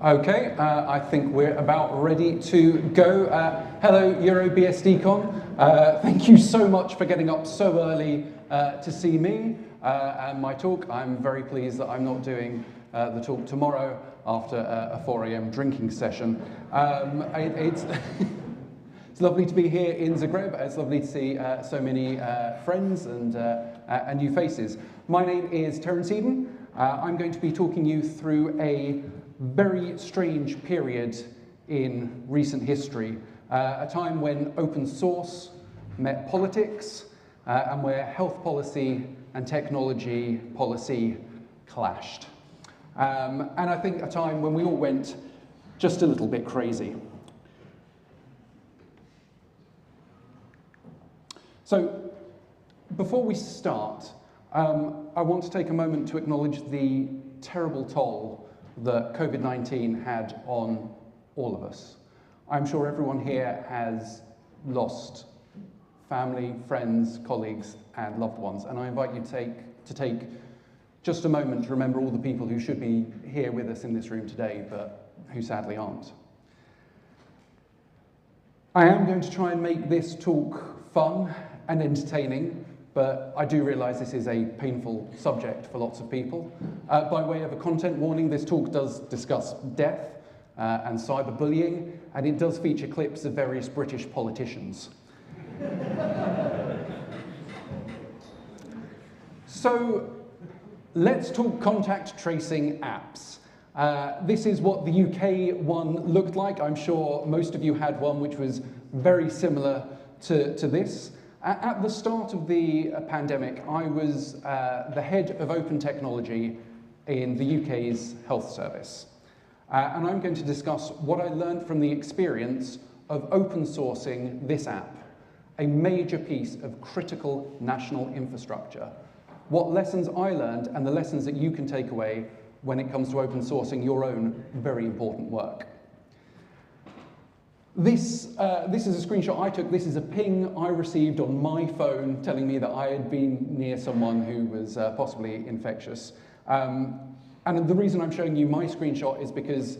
Okay, I think we're about ready to go. Hello, EuroBSDCon. Thank you so much for getting up so early to see me and my talk. I'm very pleased that I'm not doing the talk tomorrow after a 4 a.m. drinking session. It's lovely to be here in Zagreb. It's lovely to see so many friends and new faces. My name is Terence. I'm going to be talking you through a very strange period in recent history, a time when open source met politics and where health policy and technology policy clashed. And I think a time when we all went just a little bit crazy. So, before we start, I want to take a moment to acknowledge the terrible toll that COVID-19 had on all of us. I'm sure everyone here has lost family, friends, colleagues, and loved ones, and I invite you to take just a moment to remember all the people who should be here with us in this room today, but who sadly aren't. I am going to try and make this talk fun and entertaining, but I do realise this is a painful subject for lots of people. By way of a content warning, this talk does discuss death and cyberbullying, and it does feature clips of various British politicians. So, let's talk contact tracing apps. This is what the UK one looked like. I'm sure most of you had one which was very similar to this. At the start of the pandemic, I was the head of open technology in the UK's health service. And I'm going to discuss what I learned from the experience of open sourcing this app, a major piece of critical national infrastructure. What lessons I learned and the lessons that you can take away when it comes to open sourcing your own very important work. This is a screenshot I took. This is a ping I received on my phone telling me that I had been near someone who was possibly infectious. And the reason I'm showing you my screenshot is because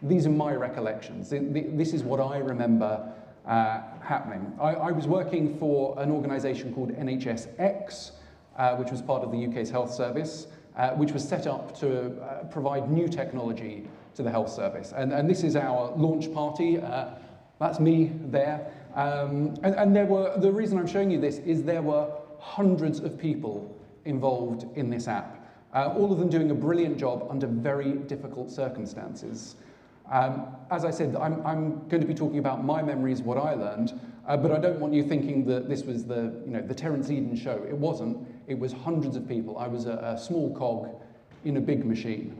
these are my recollections. This is what I remember happening. I was working for an organisation called NHSX, which was part of the UK's health service, which was set up to provide new technology to the health service. And this is our launch party. That's me there. And the reason I'm showing you this is there were hundreds of people involved in this app, all of them doing a brilliant job under very difficult circumstances. As I said, I'm going to be talking about my memories, what I learned, but I don't want you thinking that this was the Terence show. It wasn't. It was hundreds of people. I was a small cog in a big machine.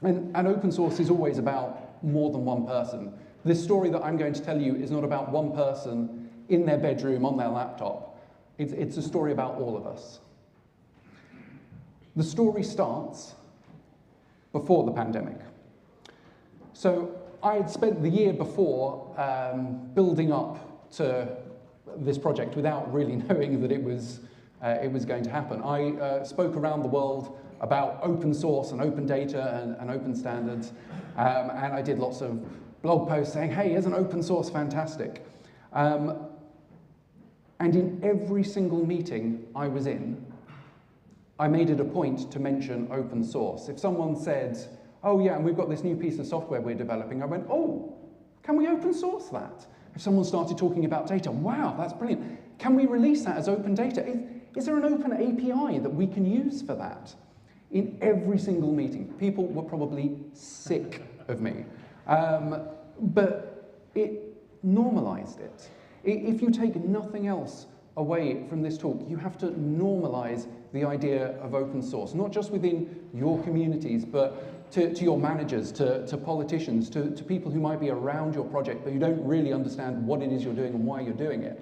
And open source is always about more than one person. This story that I'm going to tell you is not about one person in their bedroom on their laptop. It's a story about all of us. The story starts before the pandemic. So I had spent the year before building up to this project without really knowing that it was going to happen. I spoke around the world about open source and open data and open standards, and I did lots of blog posts saying, hey, isn't open source fantastic? And in every single meeting I was in, I made it a point to mention open source. If someone said, oh yeah, and we've got this new piece of software we're developing, I went, oh, can we open source that? If someone started talking about data, wow, that's brilliant. Can we release that as open data? Is there an open API that we can use for that? In every single meeting, people were probably sick of me. But it normalized it. If you take nothing else away from this talk, you have to normalize the idea of open source, not just within your communities, but to your managers, to politicians, to people who might be around your project, but who don't really understand what it is you're doing and why you're doing it.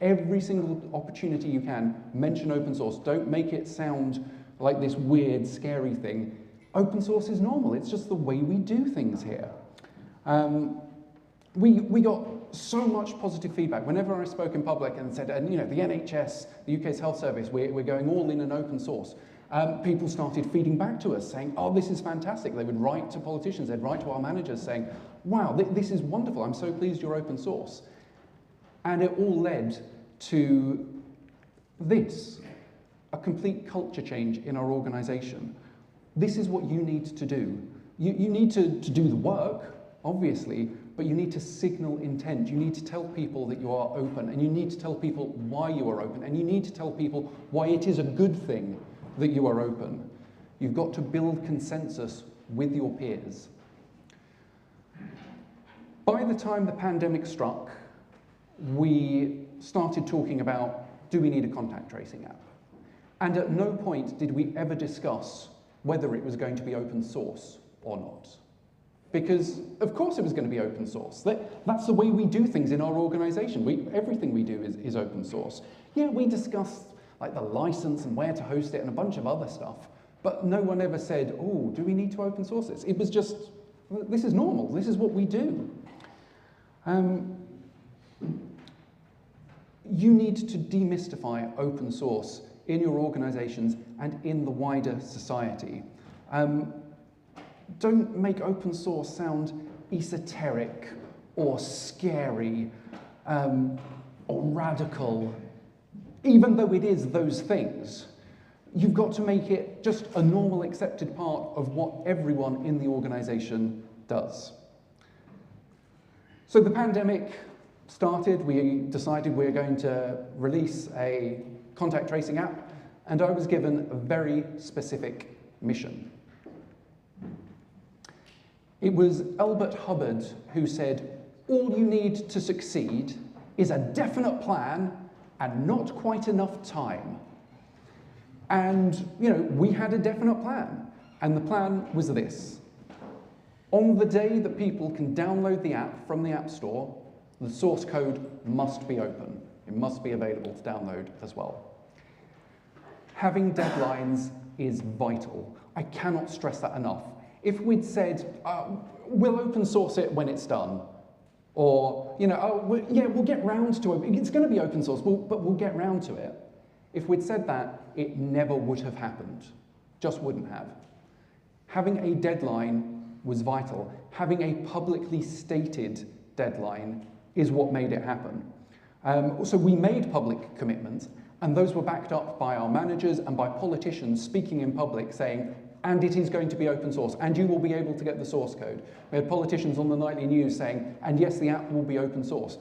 Every single opportunity you can, mention open source. Don't make it sound like this weird, scary thing. Open source is normal. It's just the way we do things here. We got so much positive feedback. Whenever I spoke in public and said, the NHS, the UK's health service, we're going all in an open source. People started feeding back to us saying, oh, this is fantastic. They would write to politicians, they'd write to our managers saying, wow, this is wonderful, I'm so pleased you're open source. And it all led to this, a complete culture change in our organization. This is what you need to do. You need to do the work, obviously, but you need to signal intent. You need to tell people that you are open, and you need to tell people why you are open, and you need to tell people why it is a good thing that you are open. You've got to build consensus with your peers. By the time the pandemic struck, we started talking about, do we need a contact tracing app? And at no point did we ever discuss whether it was going to be open source or not. Because, of course, it was going to be open source. That's the way we do things in our organization. Everything we do is open source. Yeah, we discussed like the license and where to host it and a bunch of other stuff, but no one ever said, oh, do we need to open source this? It was just, this is normal. This is what we do. You need to demystify open source in your organizations and in the wider society. Don't make open source sound esoteric or scary or radical. Even though it is those things, you've got to make it just a normal, accepted part of what everyone in the organization does. So the pandemic started, we decided we were going to release a contact tracing app, and I was given a very specific mission. It was Albert Hubbard who said, all you need to succeed is a definite plan and not quite enough time. And, you know, we had a definite plan, and the plan was this. On the day that people can download the app from the App Store, the source code must be open. It must be available to download as well. Having deadlines is vital. I cannot stress that enough. If we'd said, we'll open source it when it's done, or, you know, we'll get round to it, it's going to be open source, but we'll get round to it. If we'd said that, it never would have happened. Just wouldn't have. Having a deadline was vital. Having a publicly stated deadline is what made it happen. So we made public commitments, and those were backed up by our managers and by politicians speaking in public saying, and it is going to be open source, and you will be able to get the source code. We had politicians on the nightly news saying, and yes, the app will be open source.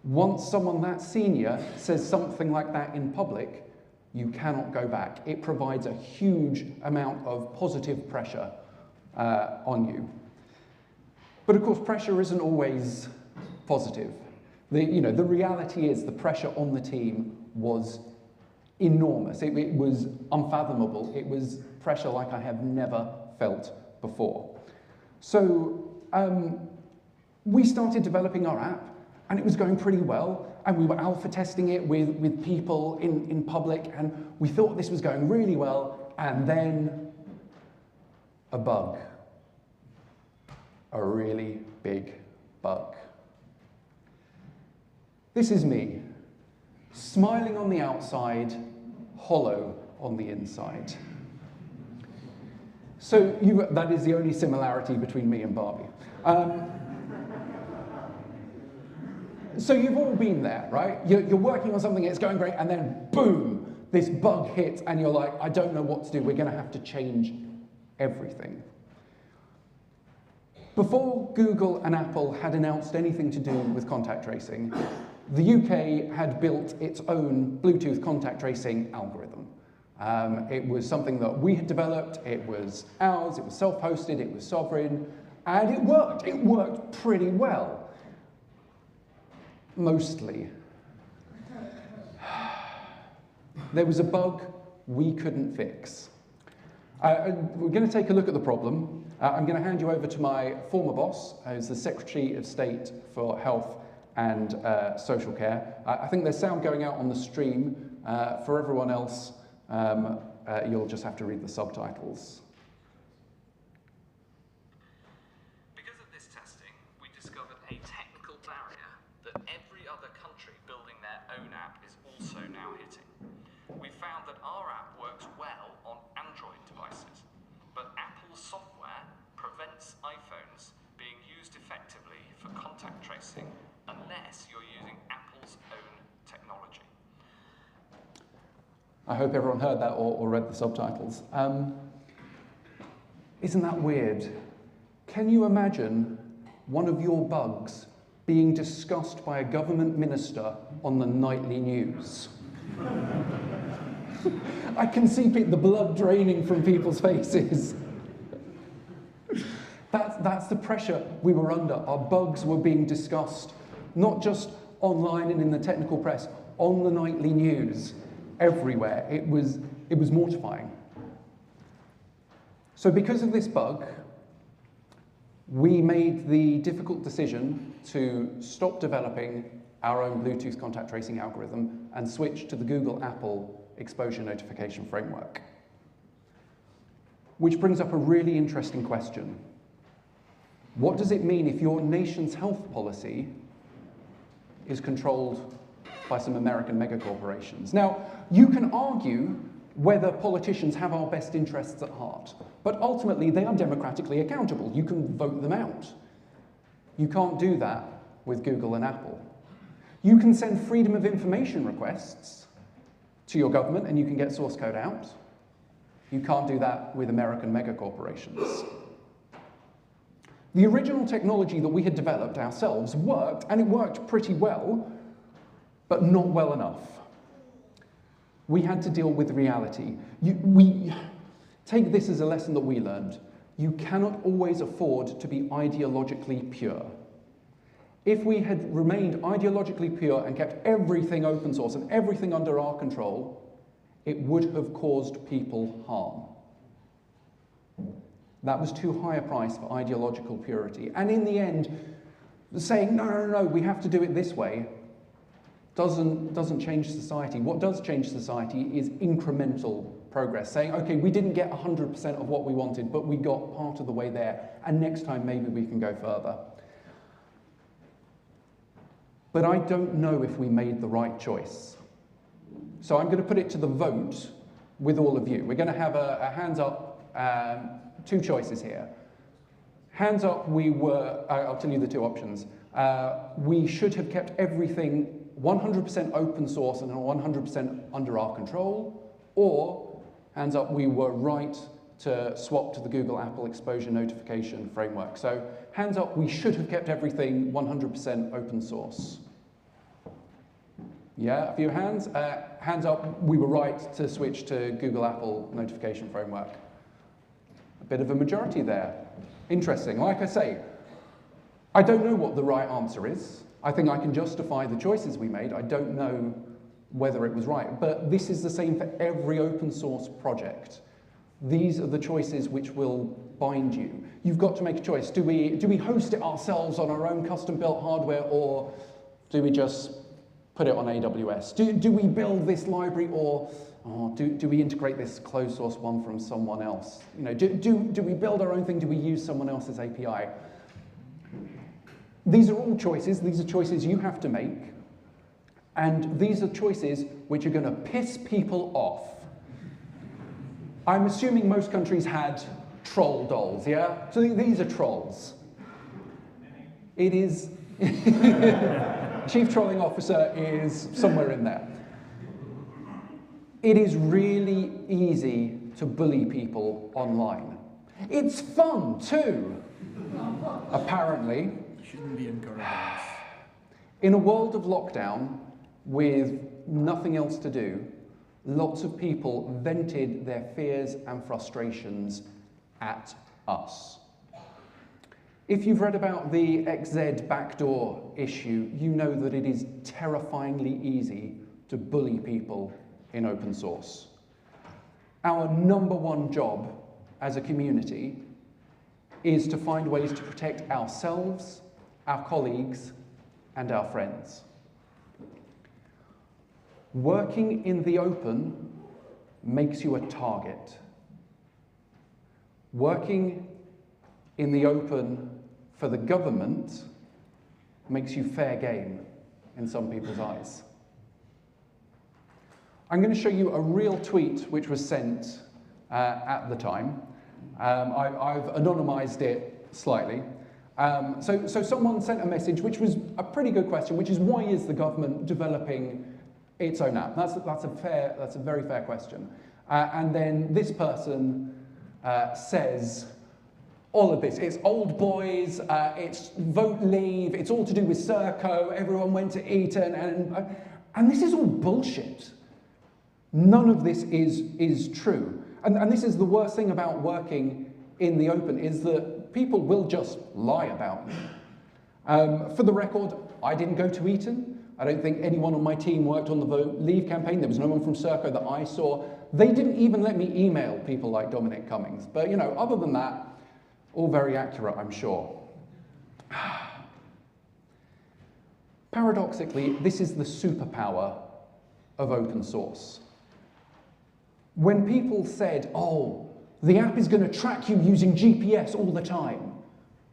Once someone that senior says something like that in public, you cannot go back. It provides a huge amount of positive pressure on you. But of course, pressure isn't always positive. The reality is the pressure on the team was enormous. It was unfathomable. It was pressure like I have never felt before. So we started developing our app, and it was going pretty well, and we were alpha testing it with people in public, and we thought this was going really well, and then a bug. A really big bug. This is me, smiling on the outside, hollow on the inside. So that is the only similarity between me and Barbie. So you've all been there, right? You're working on something, it's going great, and then boom, this bug hits, and you're like, I don't know what to do. We're going to have to change everything. Before Google and Apple had announced anything to do with contact tracing, the UK had built its own Bluetooth contact tracing algorithm. It was something that we had developed, it was ours, it was self-hosted, it was sovereign, and it worked. It worked pretty well. Mostly. There was a bug we couldn't fix. We're going to take a look at the problem. I'm going to hand you over to my former boss, who's the Secretary of State for Health and Social Care. I think there's sound going out on the stream. For everyone else, you'll just have to read the subtitles. Because of this testing, we discovered a technical barrier that every other country building their own app is also now hitting. We found that our app works well on Android devices. But Apple's software prevents iPhones being used effectively for contact tracing unless you're using Apple's own technology. I hope everyone heard that or read the subtitles. Isn't that weird? Can you imagine one of your bugs being discussed by a government minister on the nightly news? I can see the blood draining from people's faces. That's the pressure we were under. Our bugs were being discussed, not just online and in the technical press, on the nightly news, everywhere. It was mortifying. So because of this bug, we made the difficult decision to stop developing our own Bluetooth contact tracing algorithm and switch to the Google-Apple exposure notification framework. Which brings up a really interesting question. What does it mean if your nation's health policy is controlled by some American megacorporations? Now, you can argue whether politicians have our best interests at heart, but ultimately they are democratically accountable. You can vote them out. You can't do that with Google and Apple. You can send freedom of information requests to your government and you can get source code out. You can't do that with American megacorporations. The original technology that we had developed ourselves worked, and it worked pretty well, but not well enough. We had to deal with reality. We take this as a lesson that we learned. You cannot always afford to be ideologically pure. If we had remained ideologically pure and kept everything open source and everything under our control, it would have caused people harm. That was too high a price for ideological purity. And in the end, saying, no, we have to do it this way, doesn't change society. What does change society is incremental progress, saying, okay, we didn't get 100% of what we wanted, but we got part of the way there, and next time maybe we can go further. But I don't know if we made the right choice. So I'm going to put it to the vote with all of you. We're going to have a hands up, two choices here. Hands up, I'll tell you the two options. We should have kept everything 100% open source and 100% under our control, or, hands up, we were right to swap to the Google-Apple exposure notification framework. So, hands up, we should have kept everything 100% open source. Yeah, a few hands. Hands up, we were right to switch to Google-Apple notification framework. A bit of a majority there. Interesting. Like I say, I don't know what the right answer is. I think I can justify the choices we made. I don't know whether it was right. But this is the same for every open source project. These are the choices which will bind you. You've got to make a choice. Do we host it ourselves on our own custom-built hardware, or do we just put it on AWS? Do we build this library, or do we integrate this closed source one from someone else? You know, do we build our own thing? Do we use someone else's API? These are all choices. These are choices you have to make. And these are choices which are going to piss people off. I'm assuming most countries had troll dolls, yeah? So these are trolls. It is... Chief Trolling Officer is somewhere in there. It is really easy to bully people online. It's fun, too, apparently. Shouldn't be encouraged. In a world of lockdown, with nothing else to do, lots of people vented their fears and frustrations at us. If you've read about the XZ backdoor issue, you know that it is terrifyingly easy to bully people in open source. Our #1 job as a community is to find ways to protect ourselves, our colleagues, and our friends. Working in the open makes you a target. Working in the open for the government makes you fair game in some people's eyes. I'm going to show you a real tweet which was sent at the time. I've anonymized it slightly. So someone sent a message, which was a pretty good question, which is, why is the government developing its own app? That's a very fair question. And then this person says all of this. It's old boys, it's vote leave, it's all to do with Serco, everyone went to Eton, and this is all bullshit. None of this is true. And this is the worst thing about working in the open, is that people will just lie about you. For the record, I didn't go to Eton. I don't think anyone on my team worked on the vote leave campaign. There was no one from Serco that I saw. They didn't even let me email people like Dominic Cummings. But, you know, other than that, all very accurate, I'm sure. Paradoxically, this is the superpower of open source. When people said, oh, the app is going to track you using GPS all the time,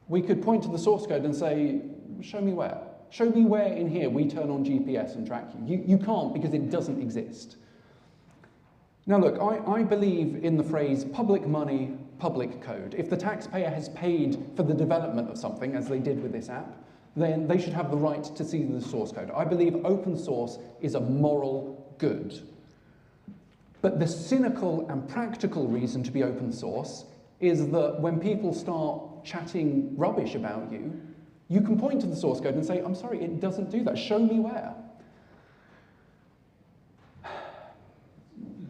we could point to the source code and say, show me where. Show me where in here we turn on GPS and track you. You can't, because it doesn't exist. Now look, I believe in the phrase public money, public code. If the taxpayer has paid for the development of something, as they did with this app, then they should have the right to see the source code. I believe open source is a moral good. But the cynical and practical reason to be open source is that when people start chatting rubbish about you, you can point to the source code and say, I'm sorry, it doesn't do that. Show me where.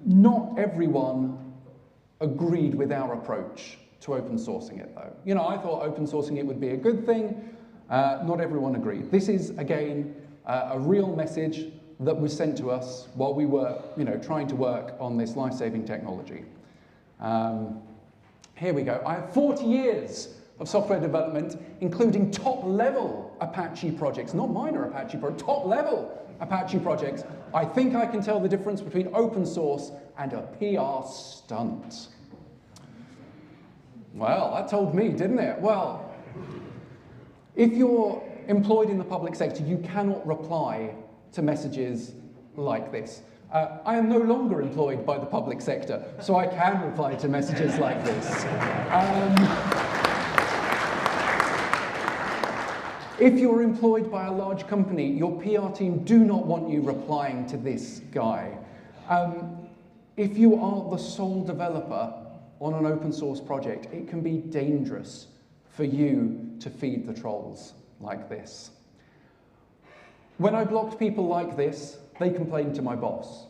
Not everyone agreed with our approach to open sourcing it, though. You know, I thought open sourcing it would be a good thing. Not everyone agreed. This is, again, a real message that was sent to us while we were, you know, trying to work on this life-saving technology. Here we go. I have 40 years of software development, including top-level Apache projects, not minor Apache projects, top-level Apache projects. I think I can tell the difference between open source and a PR stunt. Well, that told me, didn't it? Well, if you're employed in the public sector, you cannot reply to messages like this. I am no longer employed by the public sector, so I can reply to messages like this. If you're employed by a large company, your PR team do not want you replying to this guy. If you are the sole developer on an open source project, it can be dangerous for you to feed the trolls like this. When I blocked people like this, they complained to my boss.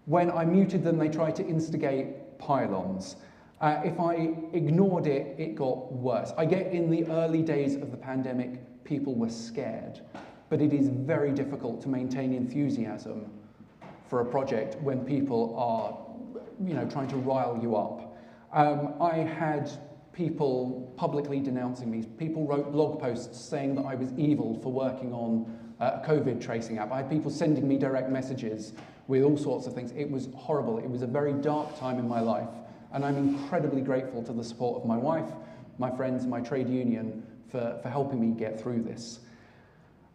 When I muted them, they tried to instigate pylons. If I ignored it, it got worse. I get in the early days of the pandemic, people were scared, but it is very difficult to maintain enthusiasm for a project when people are, you know, trying to rile you up. I had people publicly denouncing me. People wrote blog posts saying that I was evil for working on a COVID tracing app. I had people sending me direct messages with all sorts of things. It was horrible. It was a very dark time in my life, and I'm incredibly grateful to the support of my wife, my friends, my trade union for helping me get through this.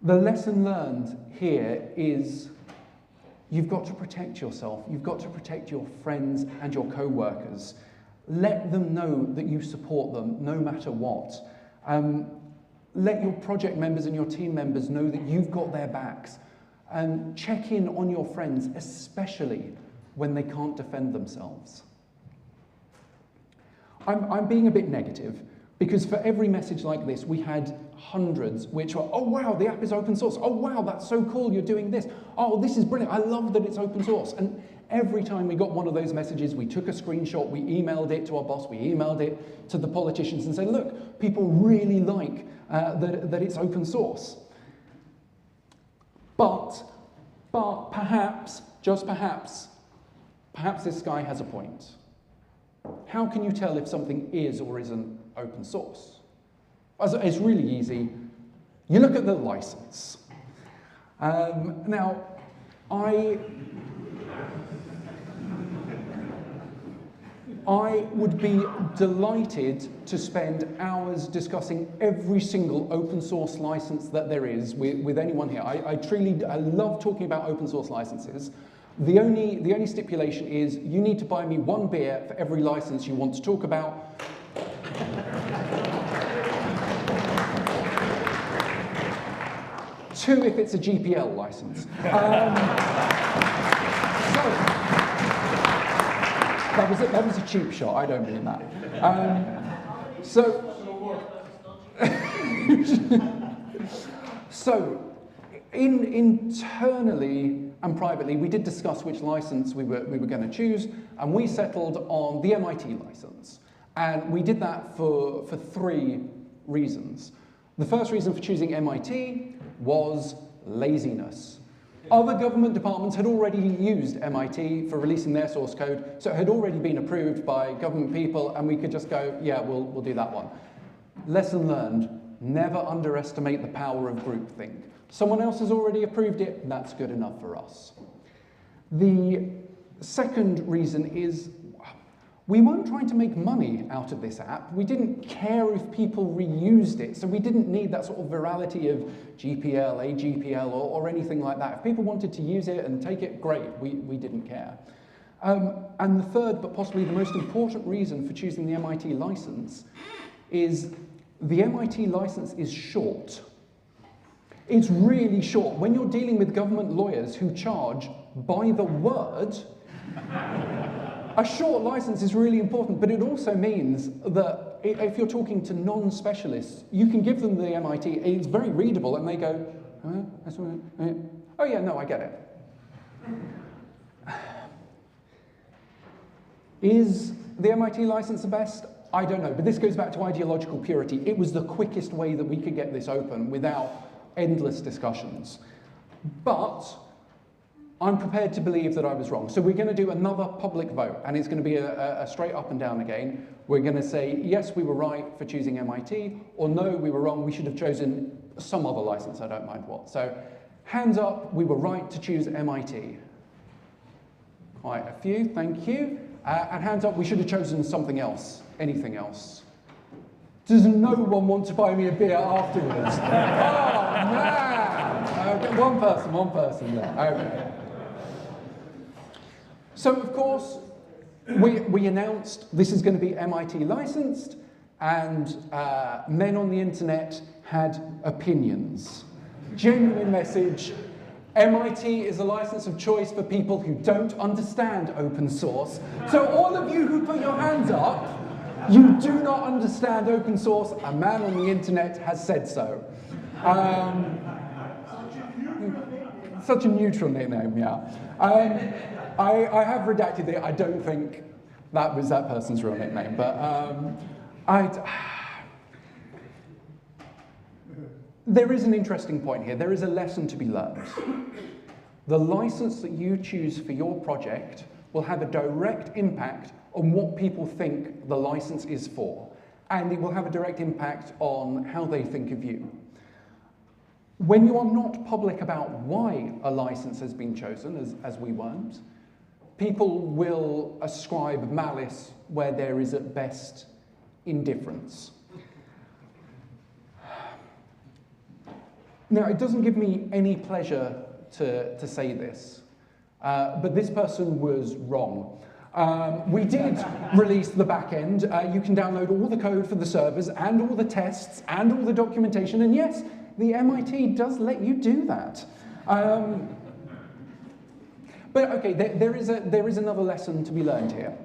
The lesson learned here is you've got to protect yourself. You've got to protect your friends and your co-workers. Let them know that you support them no matter what. Let your project members and your team members know that you've got their backs. And check in on your friends, especially when they can't defend themselves. I'm being a bit negative, because for every message like this, we had hundreds which were, oh wow, the app is open source. Oh wow, that's so cool, you're doing this. Oh, this is brilliant, I love that it's open source. And every time we got one of those messages, we took a screenshot, we emailed it to our boss, we emailed it to the politicians and said, look, people really like that it's open source. But perhaps, just perhaps this guy has a point. How can you tell if something is or isn't open source? It's really easy. You look at the license. Now, I would be delighted to spend hours discussing every single open source license that there is with anyone here. I love talking about open source licenses. The only stipulation is you need to buy me 1 beer for every license you want to talk about. Two if it's a GPL license. So, that was a cheap shot, I don't mean that. So internally and privately, we did discuss which license we were going to choose, and we settled on the MIT license. And we did that for 3 reasons. The first reason for choosing MIT was laziness. Other government departments had already used MIT for releasing their source code, so it had already been approved by government people, and we could just go, yeah, we'll do that one. Lesson learned, never underestimate the power of groupthink. Someone else has already approved it, that's good enough for us. The second reason is we weren't trying to make money out of this app. We didn't care if people reused it, so we didn't need that sort of virality of GPL, AGPL, or anything like that. If people wanted to use it and take it, great, we didn't care. And the third, but possibly the most important reason for choosing the MIT license is the MIT license is short. It's really short. When you're dealing with government lawyers who charge by the word, a short license is really important, but it also means that if you're talking to non-specialists, you can give them the MIT, it's very readable, and they go, oh yeah, no, I get it. Is the MIT license the best? I don't know, but this goes back to ideological purity. It was the quickest way that we could get this open without endless discussions. But I'm prepared to believe that I was wrong. So we're going to do another public vote, and it's going to be a straight up and down again. We're going to say, yes, we were right for choosing MIT, or no, we were wrong, we should have chosen some other license, I don't mind what. So hands up, we were right to choose MIT. Quite a few, thank you. And hands up, we should have chosen something else, anything else. Does no one want to buy me a beer afterwards? Oh, man! Okay, one person there. Okay. So, of course, we announced this is going to be MIT licensed, and men on the internet had opinions. Genuine message. MIT is a license of choice for people who don't understand open source. So all of you who put your hands up, you do not understand open source. A man on the internet has said so. Such a neutral nickname, yeah. I have redacted it. I don't think that was that person's real nickname, but there is an interesting point here. There is a lesson to be learned. The license that you choose for your project will have a direct impact on what people think the license is for, and it will have a direct impact on how they think of you. When you are not public about why a license has been chosen, as we weren't, people will ascribe malice where there is at best indifference. Now, it doesn't give me any pleasure to say this, but this person was wrong. We did release the back end. You can download all the code for the servers and all the tests and all the documentation, and yes, the MIT does let you do that. But okay, there is another lesson to be learned here,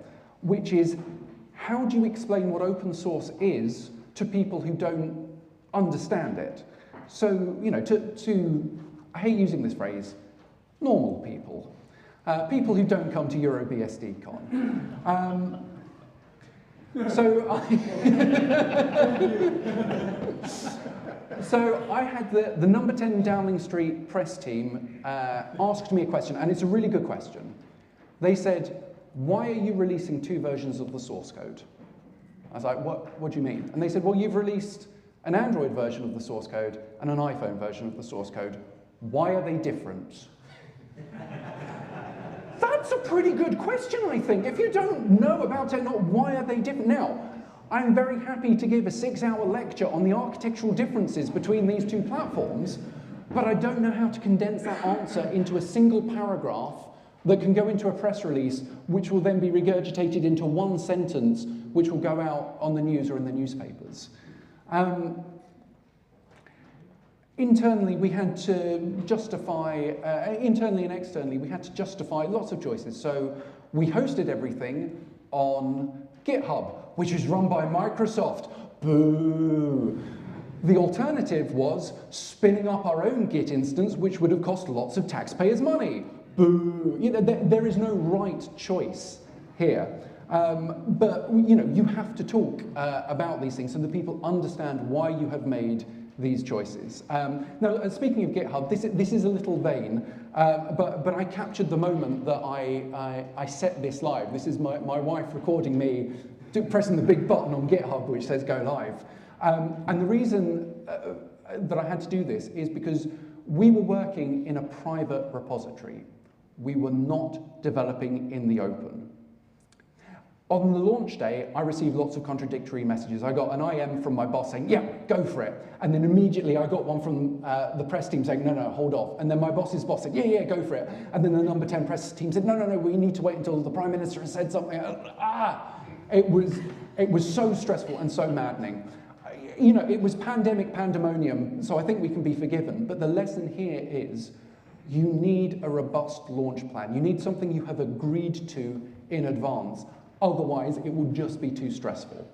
which is how do you explain what open source is to people who don't understand it? So, you know, to I hate using this phrase, normal people. People who don't come to EuroBSDCon. So I had the number 10 Downing Street press team asked me a question, and it's a really good question. They said, why are you releasing 2 versions of the source code? I was like, what do you mean? And they said, well, you've released an Android version of the source code and an iPhone version of the source code. Why are they different? That's a pretty good question, I think. If you don't know about technology, why are they different? Now, I'm very happy to give a 6-hour lecture on the architectural differences between these 2 platforms, but I don't know how to condense that answer into a single paragraph that can go into a press release, which will then be regurgitated into one sentence, which will go out on the news or in the newspapers. Internally, we had to justify, internally and externally, we had to justify lots of choices. So we hosted everything on GitHub, which is run by Microsoft. Boo! The alternative was spinning up our own Git instance, which would have cost lots of taxpayers' money. Boo! You know, there is no right choice here. But you know, you have to talk about these things so that people understand why you have made these choices. Now, speaking of GitHub, this is a little vain, but I captured the moment that I set this live. This is my wife recording me pressing the big button on GitHub which says go live. And the reason that I had to do this is because we were working in a private repository. We were not developing in the open. On the launch day, I received lots of contradictory messages. I got an IM from my boss saying, yeah, go for it. And then immediately I got one from the press team saying, no, hold off. And then my boss's boss said, yeah, go for it. And then the number 10 press team said, no, we need to wait until the Prime Minister has said something. It was so stressful and so maddening. You know, it was pandemic pandemonium, so I think we can be forgiven. But the lesson here is you need a robust launch plan. You need something you have agreed to in advance. Otherwise, it will just be too stressful.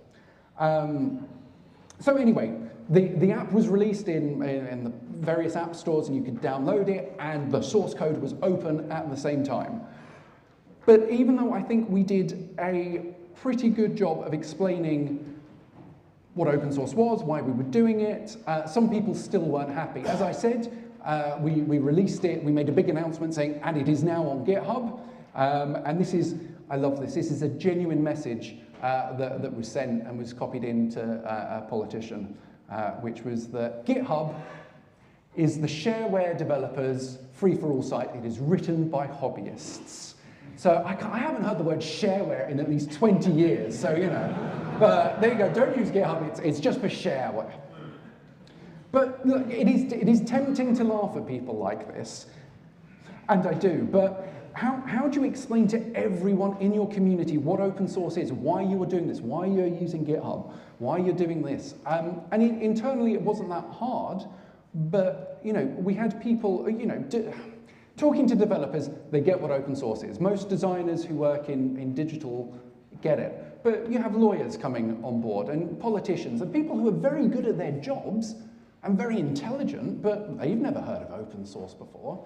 So anyway, the app was released in the various app stores and you could download it, and the source code was open at the same time. But even though I think we did a pretty good job of explaining what open source was, why we were doing it, some people still weren't happy. As I said, we released it, we made a big announcement saying, and it is now on GitHub. And this is, I love this. This is a genuine message that was sent and was copied into a politician, which was that GitHub is the shareware developers' free-for-all site. It is written by hobbyists. So I haven't heard the word shareware in at least 20 years, so you know. But there you go, don't use GitHub, it's just for shareware. But look, it is tempting to laugh at people like this, and I do, but how do you explain to everyone in your community what open source is, why you are doing this, why you're using GitHub, why you're doing this? And internally it wasn't that hard, but you know, we had people, you know, talking to developers, they get what open source is. Most designers who work in digital get it. But you have lawyers coming on board and politicians and people who are very good at their jobs and very intelligent, but they've never heard of open source before.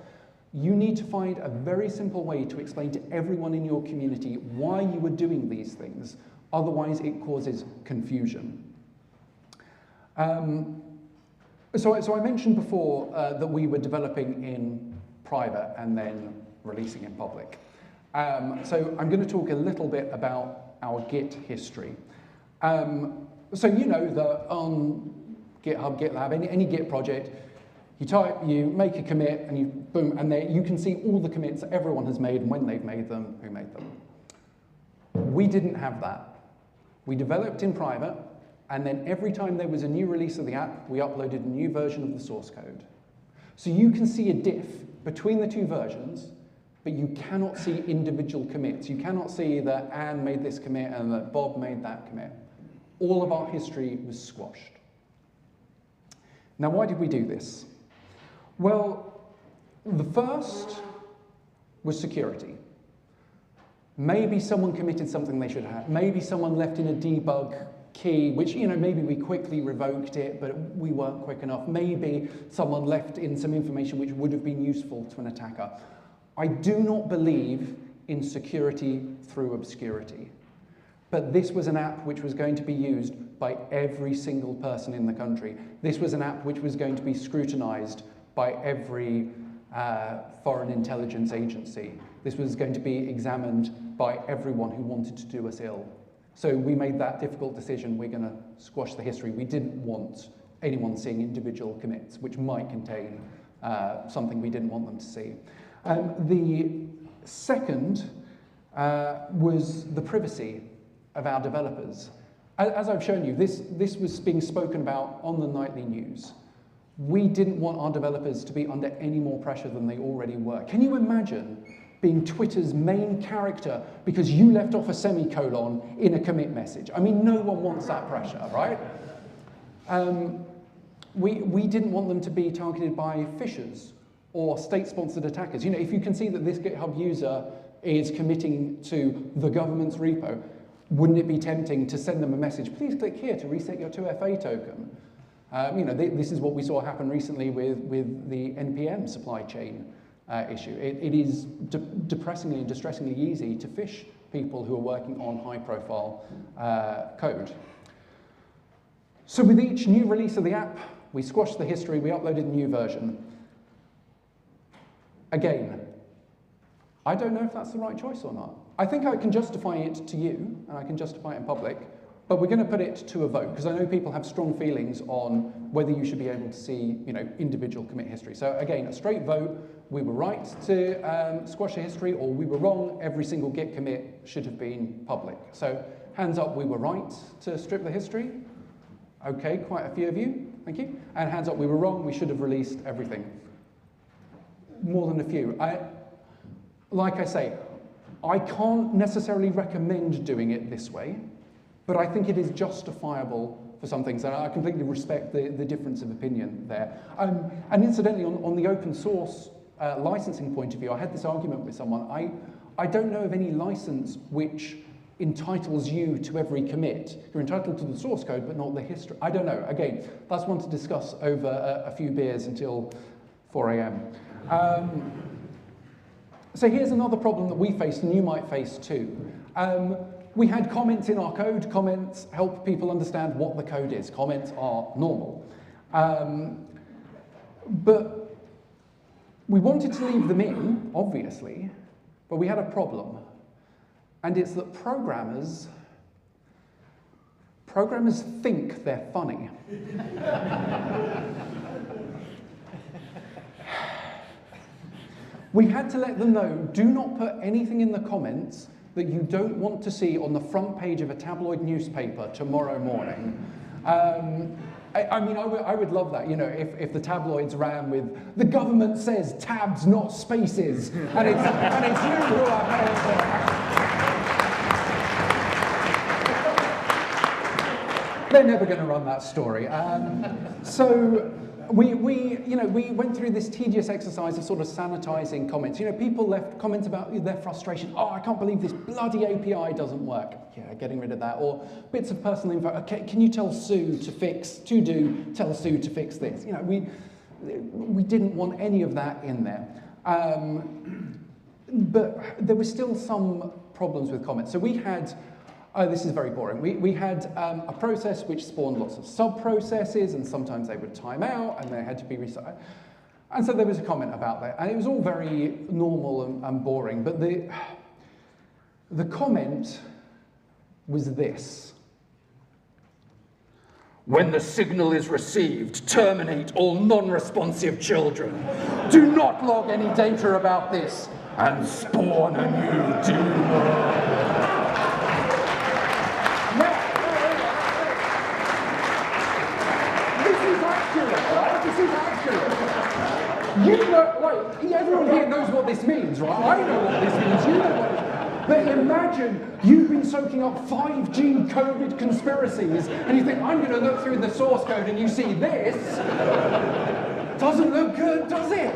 You need to find a very simple way to explain to everyone in your community why you are doing these things. Otherwise, it causes confusion. So I mentioned before that we were developing in private and then releasing in public. So I'm going to talk a little bit about our Git history. So you know that on GitHub, GitLab, any Git project, you type, you make a commit, and you boom, and there you can see all the commits that everyone has made and when they've made them, who made them. We didn't have that. We developed in private, and then every time there was a new release of the app, we uploaded a new version of the source code. So you can see a diff between the two versions, but you cannot see individual commits. You cannot see that Anne made this commit and that Bob made that commit. All of our history was squashed. Now, why did we do this? Well, the first was security. Maybe someone committed something they should have. Maybe someone left in a debug key, which, you know, maybe we quickly revoked it, but we weren't quick enough. Maybe someone left in some information which would have been useful to an attacker. I do not believe in security through obscurity. But this was an app which was going to be used by every single person in the country. This was an app which was going to be scrutinized by every foreign intelligence agency. This was going to be examined by everyone who wanted to do us ill. So we made that difficult decision. We're going to squash the history. We didn't want anyone seeing individual commits, which might contain something we didn't want them to see. The second was the privacy of our developers. As I've shown you, this was being spoken about on the nightly news. We didn't want our developers to be under any more pressure than they already were. Can you imagine being Twitter's main character because you left off a semicolon in a commit message. I mean, no one wants that pressure, right? We didn't want them to be targeted by phishers or state-sponsored attackers. You know, if you can see that this GitHub user is committing to the government's repo, wouldn't it be tempting to send them a message, please click here to reset your 2FA token? You know, this is what we saw happen recently with the NPM supply chain issue. It is depressingly and distressingly easy to phish people who are working on high-profile code. So with each new release of the app, we squashed the history, we uploaded a new version. Again, I don't know if that's the right choice or not. I think I can justify it to you, and I can justify it in public, but we're going to put it to a vote, because I know people have strong feelings on whether you should be able to see, you know, individual commit history. So again, a straight vote, we were right to squash the history, or we were wrong, every single Git commit should have been public. So hands up, we were right to strip the history. Okay, quite a few of you, thank you. And hands up, we were wrong, we should have released everything. More than a few. Like I say, I can't necessarily recommend doing it this way, but I think it is justifiable for some things, and I completely respect the difference of opinion there. And incidentally, on the open source licensing point of view, I had this argument with someone. I don't know of any license which entitles you to every commit. You're entitled to the source code, but not the history. I don't know. Again, that's one to discuss over a few beers until 4 a.m. So here's another problem that we faced, and you might face too. We had comments in our code. Comments help people understand what the code is. Comments are normal. But we wanted to leave them in, obviously, but we had a problem. And it's that programmers think they're funny. We had to let them know, do not put anything in the comments that you don't want to see on the front page of a tabloid newspaper tomorrow morning. I mean, I would love that, you know, if the tabloids ran with, the government says tabs, not spaces, and it's you who are paying for. They're never going to run that story. So we went through this tedious exercise of sort of sanitizing comments. You know, people left comments about their frustration. Oh, I can't believe this bloody API doesn't work. Yeah, getting rid of that. Or bits of personal info. Okay, can you tell Sue to tell Sue to fix this? You know, we didn't want any of that in there. But there were still some problems with comments. So we had. Oh, this is very boring. We had a process which spawned lots of sub-processes, and sometimes they would time out, and they had to be restarted. And so there was a comment about that, and it was all very normal and boring, but the comment was this. When the signal is received, terminate all non-responsive children. Do not log any data about this, and spawn a new daemon. You know, like, everyone here knows what this means, right? I know what this means, you know what it means. But imagine you've been soaking up 5G COVID conspiracies, and you think, I'm going to look through the source code, and you see this. Doesn't look good, does it?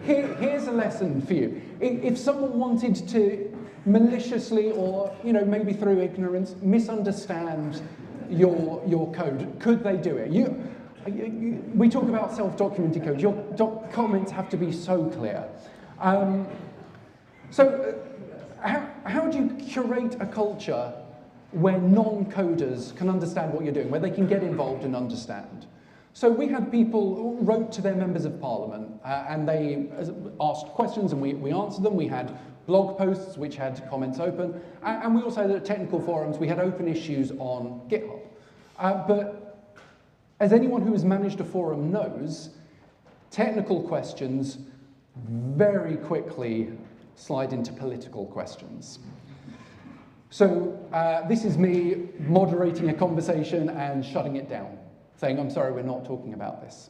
Here's a lesson for you. If someone wanted to maliciously, or maybe through ignorance, misunderstand your code, could they do it? We talk about self-documented code. Your comments have to be so clear. How do you curate a culture where non-coders can understand what you're doing, where they can get involved and understand? So we had people who wrote to their members of parliament, and they asked questions, and we answered them. We had blog posts which had comments open, and we also had technical forums. We had open issues on GitHub. But as anyone who has managed a forum knows, technical questions very quickly slide into political questions. So this is me moderating a conversation and shutting it down, saying, I'm sorry, we're not talking about this.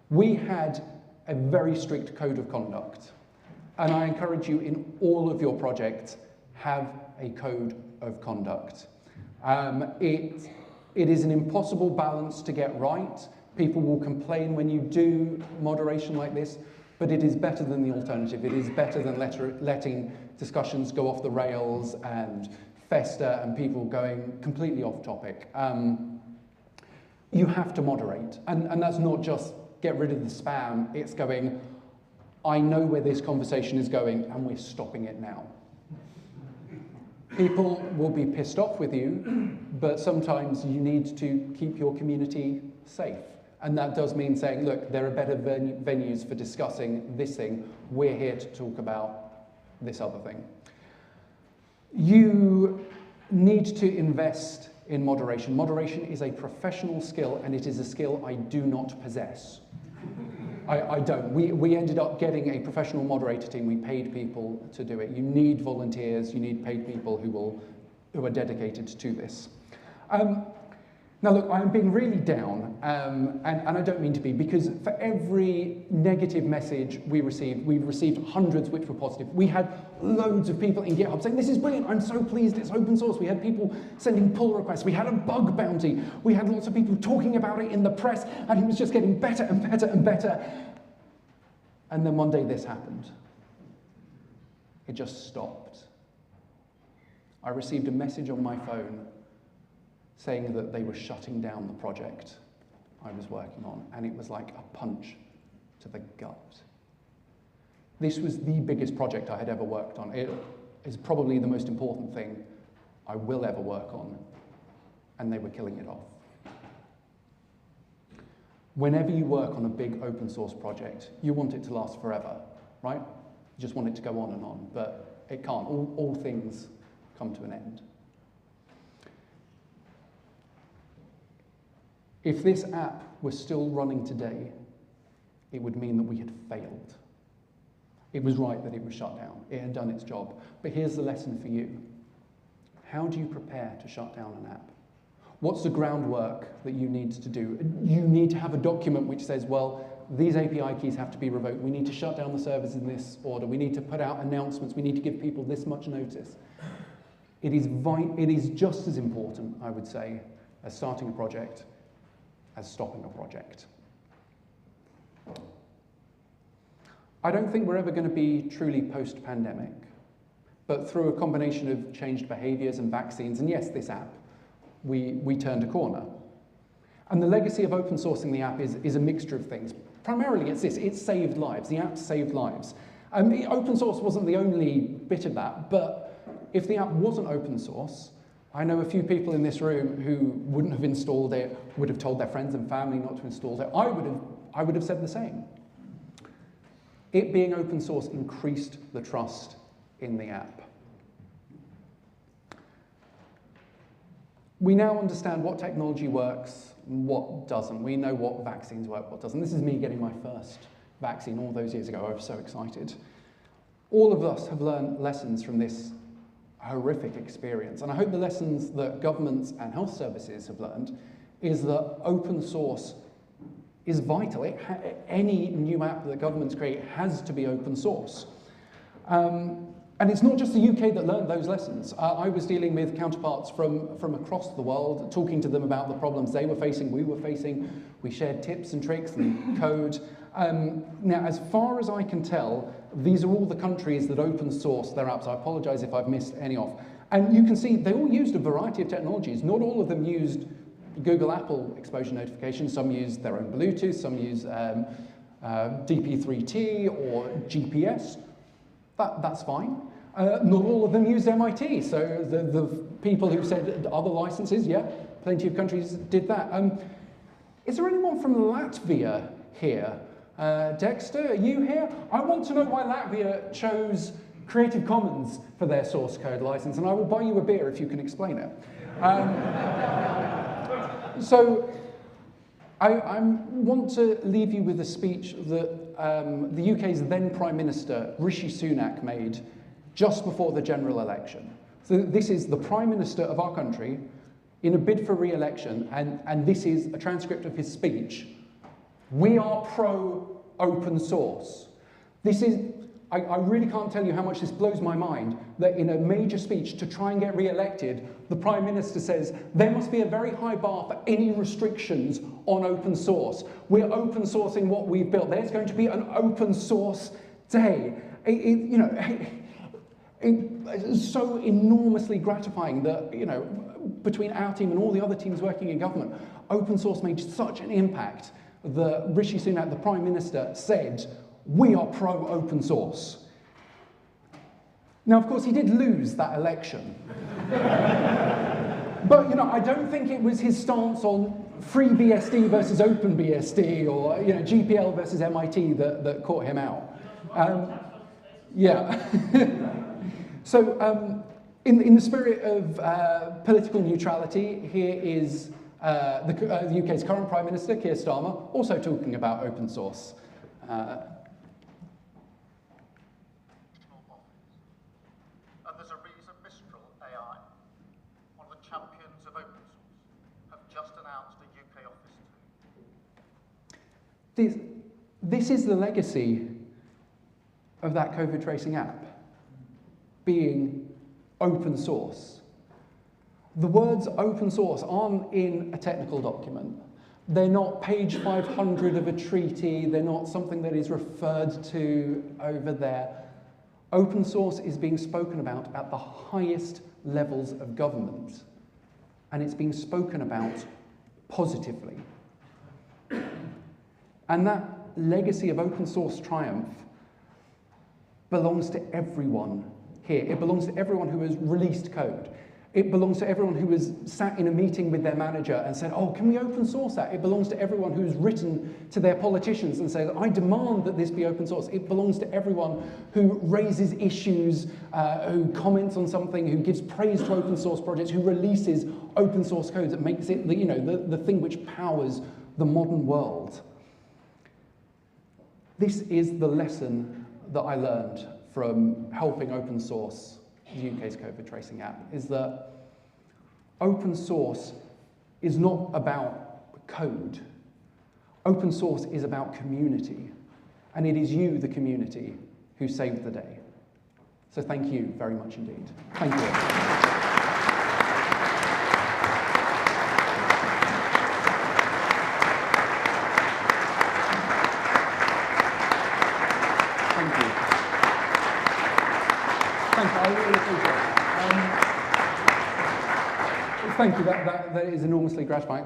We had a very strict code of conduct, and I encourage you in all of your projects, have a code of conduct. It is an impossible balance to get right. People will complain when you do moderation like this, but it is better than the alternative. It is better than letting discussions go off the rails and fester and people going completely off topic. You have to moderate, and that's not just get rid of the spam, it's going, I know where this conversation is going and we're stopping it now. People will be pissed off with you, but sometimes you need to keep your community safe. And that does mean saying, look, there are better venues for discussing this thing. We're here to talk about this other thing. You need to invest in moderation. Moderation is a professional skill, and it is a skill I do not possess. I don't. We ended up getting a professional moderator team. We paid people to do it. You need volunteers. You need paid people who are dedicated to this. Now look, I'm being really down, and I don't mean to be, because for every negative message we received hundreds which were positive. We had loads of people in GitHub saying, this is brilliant, I'm so pleased it's open source. We had people sending pull requests. We had a bug bounty. We had lots of people talking about it in the press, and it was just getting better and better and better. And then one day this happened. It just stopped. I received a message on my phone saying that they were shutting down the project I was working on, and it was like a punch to the gut. This was the biggest project I had ever worked on. It is probably the most important thing I will ever work on, and they were killing it off. Whenever you work on a big open source project, you want it to last forever, right? You just want it to go on and on, but it can't. All things come to an end. If this app was still running today, it would mean that we had failed. It was right that it was shut down. It had done its job. But here's the lesson for you. How do you prepare to shut down an app? What's the groundwork that you need to do? You need to have a document which says, well, these API keys have to be revoked. We need to shut down the servers in this order. We need to put out announcements. We need to give people this much notice. It is just as important, I would say, as starting a project as stopping a project. I don't think we're ever going to be truly post-pandemic, but through a combination of changed behaviors and vaccines, and yes, this app, we turned a corner. And the legacy of open sourcing the app is a mixture of things. Primarily, it's this: it saved lives. The app saved lives. Open source wasn't the only bit of that, but if the app wasn't open source, I know a few people in this room who wouldn't have installed it, would have told their friends and family not to install it. I would have said the same. It being open source increased the trust in the app. We now understand what technology works and what doesn't. We know what vaccines work, what doesn't. This is me getting my first vaccine all those years ago. I was so excited. All of us have learned lessons from this horrific experience. And I hope the lessons that governments and health services have learned is that open source is vital. Any new app that governments create has to be open source. And it's not just the UK that learned those lessons. I was dealing with counterparts from across the world, talking to them about the problems they were facing, we were facing. We shared tips and tricks and code. Now, as far as I can tell, these are all the countries that open source their apps. I apologize if I've missed any off. And you can see they all used a variety of technologies. Not all of them used Google, Apple exposure notifications. Some used their own Bluetooth, some used DP3T or GPS. That's fine. Not all of them used MIT. So the people who said other licenses, yeah, plenty of countries did that. Is there anyone from Latvia here? Dexter, are you here? I want to know why Latvia chose Creative Commons for their source code license, and I will buy you a beer if you can explain it. So I want to leave you with a speech that the UK's then Prime Minister, Rishi Sunak, made just before the general election, So this is the Prime Minister of our country in a bid for re-election, and this is a transcript of his speech. We are pro-open source. This is, I really can't tell you how much this blows my mind, that in a major speech to try and get re-elected, the Prime Minister says there must be a very high bar for any restrictions on open source. We're open sourcing what we've built. There's going to be an open source day. It's so enormously gratifying that, between our team and all the other teams working in government, open source made such an impact that Rishi Sunak, the Prime Minister, said, we are pro-open source. Now, of course, he did lose that election. But, I don't think it was his stance on free BSD versus open BSD or, GPL versus MIT that caught him out. Yeah. So, in the spirit of political neutrality, here is the UK's current Prime Minister, Keir Starmer, also talking about open source. And there's a reason Mistral AI, one of the champions of open source, have just announced a UK office too. This is the legacy of that COVID tracing app, being open source. The words open source aren't in a technical document. They're not page 500 of a treaty. They're not something that is referred to over there. Open source is being spoken about at the highest levels of government, and it's being spoken about positively. And that legacy of open source triumph belongs to everyone here. It belongs to everyone who has released code. It belongs to everyone who has sat in a meeting with their manager and said, oh, can we open source that? It belongs to everyone who's written to their politicians and said, I demand that this be open source. It belongs to everyone who raises issues, who comments on something, who gives praise to open source projects, who releases open source code that makes it the thing which powers the modern world. This is the lesson that I learned from helping open source the UK's COVID tracing app, is that open source is not about code. Open source is about community, and it is you, the community, who saved the day. So thank you very much indeed. Thank you. Thank you, that is enormously gratifying.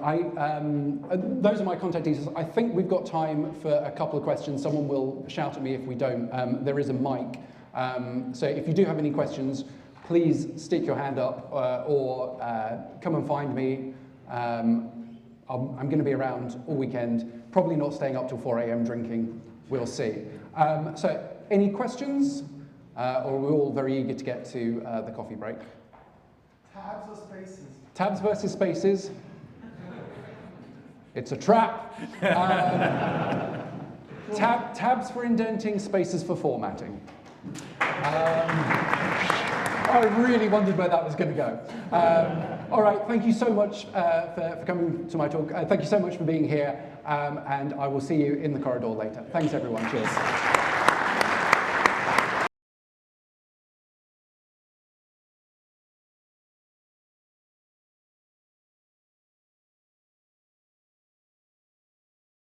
Those are my contact details. I think we've got time for a couple of questions. Someone will shout at me if we don't. There is a mic. So if you do have any questions, please stick your hand up or come and find me. I'm going to be around all weekend, probably not staying up till 4 a.m. drinking. We'll see. So any questions? Or we're all very eager to get to the coffee break. Tabs or spaces? Tabs versus spaces. It's a trap. Tabs for indenting, spaces for formatting. I really wondered where that was going to go. All right, thank you so much for coming to my talk. Thank you so much for being here, and I will see you in the corridor later. Thanks, everyone. Cheers.